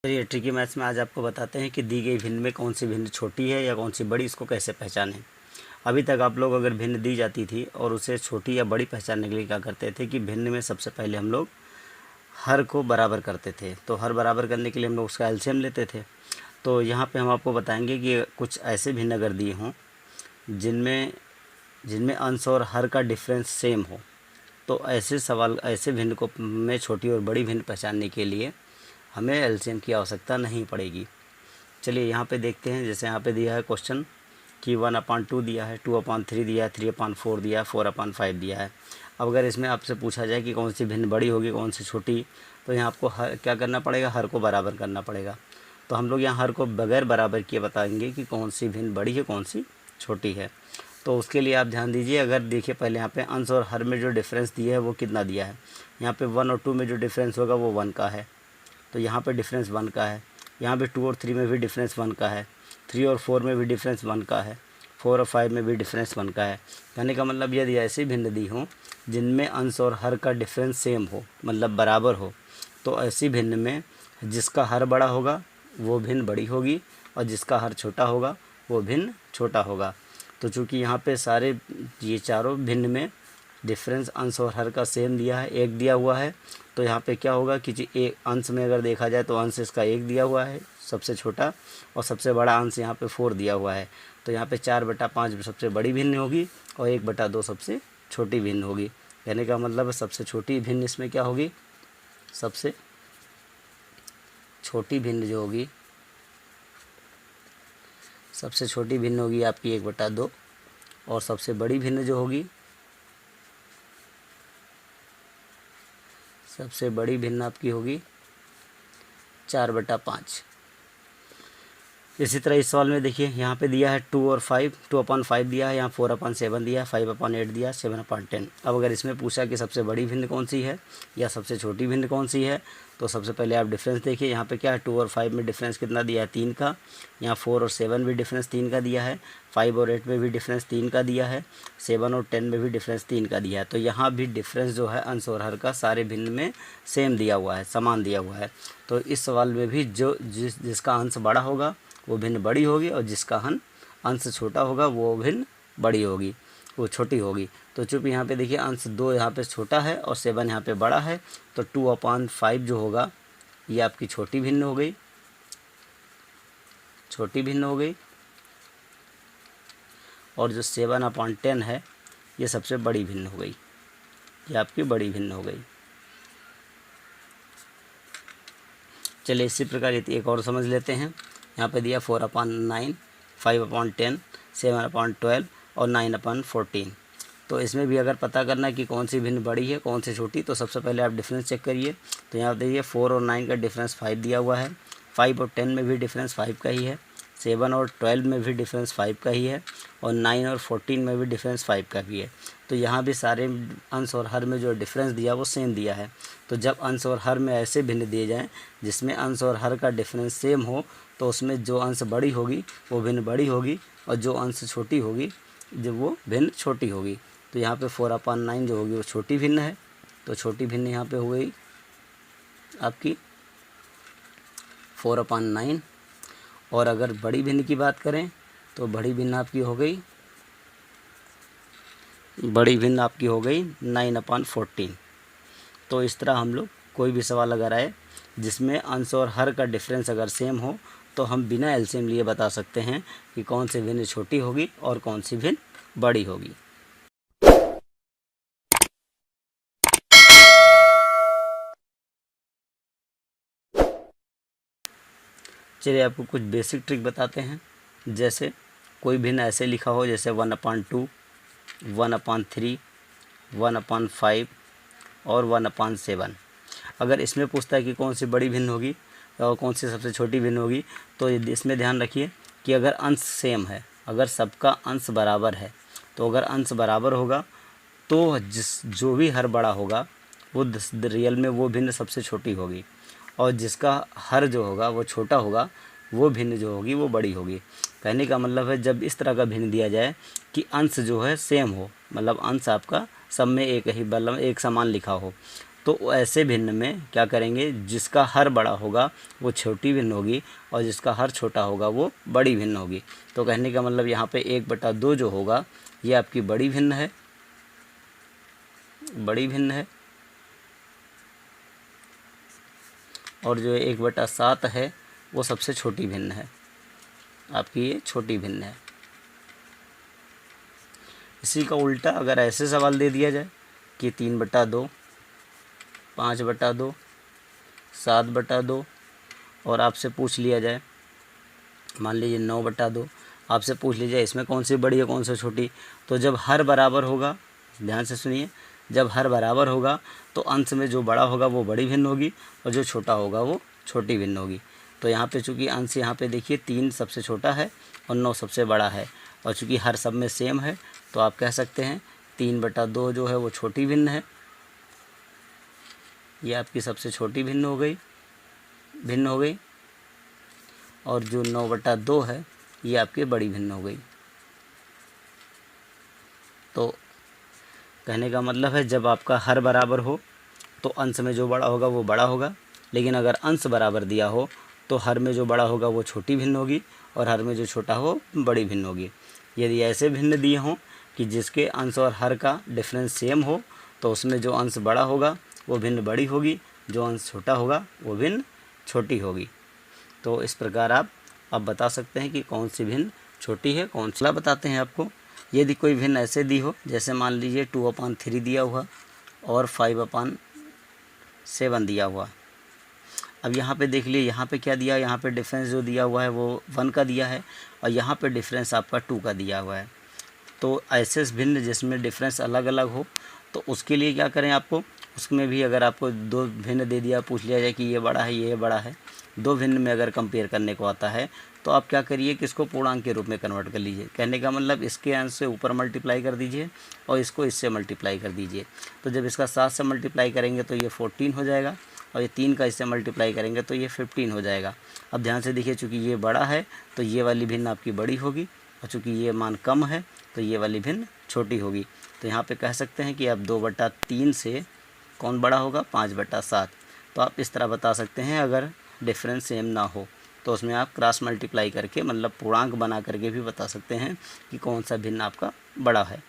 चलिए tricky maths में आज आपको बताते हैं कि दी गई भिन्न में कौन सी भिन्न छोटी है या कौन सी बड़ी, इसको कैसे पहचानें। अभी तक आप लोग अगर भिन्न दी जाती थी और उसे छोटी या बड़ी पहचानने के लिए क्या करते थे कि भिन्न में सबसे पहले हम लोग हर को बराबर करते थे। तो हर बराबर करने के लिए हम लोग उसका एलसीएम लेते थे। तो यहाँ पे हम आपको बताएंगे कि कुछ ऐसे भिन्न अगर दिए हों जिनमें अंश और हर का डिफरेंस सेम हो, तो ऐसे भिन्न को में छोटी और बड़ी भिन्न पहचानने के लिए हमें एलसीएम की आवश्यकता नहीं पड़ेगी। चलिए यहाँ पे देखते हैं। जैसे यहाँ पे दिया है क्वेश्चन कि 1/2 दिया है, 2/3 दिया है, 3/4 दिया है, 4/5 दिया है। अब अगर इसमें आपसे पूछा जाए कि कौन सी भिन्न बड़ी होगी कौन सी छोटी, तो यहाँ आपको क्या करना पड़ेगा, हर को बराबर करना पड़ेगा। तो हम लोग यहाँ हर को बगैर बराबर किए बताएंगे कि कौन सी भिन्न बड़ी है कौन सी छोटी है। तो उसके लिए आप ध्यान दीजिए। अगर देखिए पहले यहाँ पे अंश और हर में जो डिफरेंस दिया है वो कितना दिया है। यहाँ पे 1 और 2 में जो डिफरेंस होगा वो 1 का है, तो यहाँ पे डिफरेंस 1 का है। यहाँ पे 2 और 3 में भी डिफरेंस 1 का है, 3 और 4 में भी डिफरेंस 1 का है, 4 और 5 में भी डिफरेंस 1 का है। कहने का मतलब यदि ऐसी भिन्न दी हों जिनमें अंश और हर का डिफरेंस सेम हो, मतलब बराबर हो, तो ऐसी भिन्न में जिसका हर बड़ा होगा वो भिन्न बड़ी होगी और जिसका हर छोटा होगा वो भिन्न छोटा होगा। तो चूँकि यहाँ पे सारे ये चारों भिन्न में डिफरेंस अंश और हर का सेम दिया है, 1 दिया हुआ है, तो यहाँ पे क्या होगा कि एक अंश में अगर देखा जाए तो अंश इसका 1 दिया हुआ है सबसे छोटा, और सबसे बड़ा अंश यहाँ पे 4 दिया हुआ है। तो यहाँ पे 4/5 सबसे बड़ी भिन्न होगी और 1/2 सबसे छोटी भिन्न होगी। कहने का मतलब सबसे छोटी भिन्न इसमें क्या होगी, सबसे छोटी भिन्न जो होगी, सबसे छोटी भिन्न होगी आपकी 1/2, और सबसे बड़ी भिन्न जो होगी, सबसे बड़ी भिन्न आपकी होगी 4/5। इसी तरह इस सवाल में देखिए यहाँ पे दिया है 2 और 5, 2/5 दिया है, यहाँ 4/7 दिया है, 5/8 दिया है, 7/10। अब अगर इसमें पूछा कि सबसे बड़ी भिन्न कौन सी है या सबसे छोटी भिन्न कौन सी है, तो सबसे पहले आप डिफरेंस देखिए। यहाँ पे क्या है, 2 और 5 में डिफरेंस कितना दिया है, 3 का। यहाँ 4 और 7 भी डिफरेंस 3 का दिया है, 5 और 8 में भी डिफरेंस 3 का दिया है, 7 और 10 में भी डिफरेंस 3 का दिया है। तो यहाँ भी डिफरेंस जो है अंश और हर का सारे भिन्न में सेम दिया हुआ है, समान दिया हुआ है। तो इस सवाल में भी जिसका अंश बड़ा होगा वो भिन्न बड़ी होगी और जिसका अंश छोटा होगा वो भिन्न बड़ी होगी, वो छोटी होगी। तो चूँकि यहाँ पे देखिए अंश 2 यहाँ पे छोटा है और 7 यहाँ पे बड़ा है, तो 2/5 जो होगा ये आपकी छोटी भिन्न हो गई, छोटी भिन्न हो गई, और जो 7/10 है ये सबसे बड़ी भिन्न हो गई, ये आपकी बड़ी भिन्न हो गई। चलिए इसी प्रकार एक और समझ लेते हैं। यहाँ पे दिया 4/9, 5/10, 7/12 और 9/14। तो इसमें भी अगर पता करना है कि कौन सी भिन्न बड़ी है कौन सी छोटी, तो सबसे पहले आप डिफरेंस चेक करिए। तो यहाँ देखिए 4 और 9 का डिफरेंस 5 दिया हुआ है, 5 और 10 में भी डिफरेंस 5 का ही है, 7 और 12 में भी डिफरेंस 5 का ही है, और 9 और 14 में भी डिफरेंस 5 का भी है। तो यहाँ भी सारे अंश और हर में जो डिफरेंस दिया वो सेम दिया है। तो जब अंश और हर में ऐसे भिन्न दिए जाएँ जिसमें अंश और हर का डिफरेंस सेम हो, तो उसमें जो अंश बड़ी होगी वो भिन्न बड़ी होगी और जो अंश छोटी होगी जब वो भिन्न छोटी होगी। तो यहाँ पे 4/9 जो होगी वो छोटी भिन्न है, तो छोटी भिन्न यहाँ पे हो गई आपकी 4/9। और अगर बड़ी भिन्न की बात करें तो बड़ी भिन्न आपकी हो गई, बड़ी भिन्न आपकी हो गई 9/14। तो इस तरह हम लोग कोई भी सवाल अगर आए जिसमें अंश और हर का डिफरेंस अगर सेम हो, तो हम बिना एलसीएम लिए बता सकते हैं कि कौन सी भिन्न छोटी होगी और कौन सी भिन्न बड़ी होगी। चलिए आपको कुछ बेसिक ट्रिक बताते हैं। जैसे कोई भिन्न ऐसे लिखा हो जैसे 1/2, 1/3, 1/5 और 1/7। अगर इसमें पूछता है कि कौन सी बड़ी भिन्न होगी और कौन सी सबसे छोटी भिन्न होगी, तो इसमें ध्यान रखिए कि अगर अंश सेम है, अगर सबका अंश बराबर है, तो अगर अंश बराबर होगा तो जो भी हर बड़ा होगा वो रियल में वो भिन्न सबसे छोटी होगी, और जिसका हर जो होगा वो छोटा होगा वो भिन्न जो होगी वो बड़ी होगी। कहने का मतलब है जब इस तरह का भिन्न दिया जाए कि अंश जो है सेम हो, मतलब अंश आपका सब में एक ही मतलब एक समान लिखा हो, तो ऐसे भिन्न में क्या करेंगे, जिसका हर बड़ा होगा वो छोटी भिन्न होगी और जिसका हर छोटा होगा वो बड़ी भिन्न होगी। तो कहने का मतलब यहाँ पे 1/2 जो होगा ये आपकी बड़ी भिन्न है, बड़ी भिन्न है, और जो 1/7 है वो सबसे छोटी भिन्न है, आपकी ये छोटी भिन्न है। इसी का उल्टा अगर ऐसे सवाल दे दिया जाए कि 3/2, 5/2, 7/2 और आपसे पूछ लिया जाए मान लीजिए 9/2, आपसे पूछ लीजिए इसमें कौन सी बड़ी है कौन सी छोटी, तो जब हर बराबर होगा, ध्यान से सुनिए, जब हर बराबर होगा तो अंश में जो बड़ा होगा वो बड़ी भिन्न होगी और जो छोटा होगा वो छोटी भिन्न होगी। तो यहाँ पे चूँकि अंश यहाँ पे देखिए 3 सबसे छोटा है और 9 सबसे बड़ा है, और चूँकि हर सब में सेम है तो आप कह सकते हैं 3/2 जो है वो छोटी भिन्न है, ये आपकी सबसे छोटी भिन्न हो गई, और जो 9/2 है ये आपकी बड़ी भिन्न हो गई। तो कहने का मतलब है जब आपका हर बराबर हो तो अंश में जो बड़ा होगा वो बड़ा होगा, लेकिन अगर अंश बराबर दिया हो तो हर में जो बड़ा होगा वो छोटी भिन्न होगी और हर में जो छोटा हो बड़ी भिन्न होगी। यदि ऐसे भिन्न दिए हों कि जिसके अंश और हर का डिफरेंस सेम हो तो उसमें जो अंश बड़ा होगा वो भिन्न बड़ी होगी, जो अंश छोटा होगा वो भिन्न छोटी होगी। तो इस प्रकार आप अब बता सकते हैं कि कौन सी भिन्न छोटी है कौन सी। बताते हैं आपको, यदि कोई भिन्न ऐसे दी हो, जैसे मान लीजिए 2/3 दिया हुआ और 5/7 दिया हुआ। अब यहाँ पे देख लिए, यहाँ पे क्या दिया, यहाँ पे डिफरेंस जो दिया हुआ है वो 1 का दिया है और यहाँ पे डिफरेंस आपका 2 का दिया हुआ है। तो ऐसे भिन्न जिसमें डिफरेंस अलग अलग हो तो उसके लिए क्या करें, आपको उसमें भी अगर आपको 2 भिन्न दे दिया, पूछ लिया जाए कि ये बड़ा है ये बड़ा है, 2 भिन्न में अगर कंपेयर करने को आता है तो आप क्या करिए कि इसको पूर्णांक के रूप में कन्वर्ट कर लीजिए। कहने का मतलब इसके अंश से ऊपर मल्टीप्लाई कर दीजिए और इसको इससे मल्टीप्लाई कर दीजिए। तो जब इसका 7 से मल्टीप्लाई करेंगे तो ये 14 हो जाएगा और ये 3 का इससे मल्टीप्लाई करेंगे तो ये 15 हो जाएगा। अब ध्यान से देखिए, चूँकि ये बड़ा है तो ये वाली भिन्न आपकी बड़ी होगी और चूँकि ये मान कम है तो ये वाली भिन्न छोटी होगी। तो यहाँ पे कह सकते हैं कि अब 2/3 से कौन बड़ा होगा, 5/7। तो आप इस तरह बता सकते हैं, अगर डिफरेंस सेम ना हो तो उसमें आप क्रॉस मल्टीप्लाई करके मतलब पूर्णांक बना करके भी बता सकते हैं कि कौन सा भिन्न आपका बड़ा है।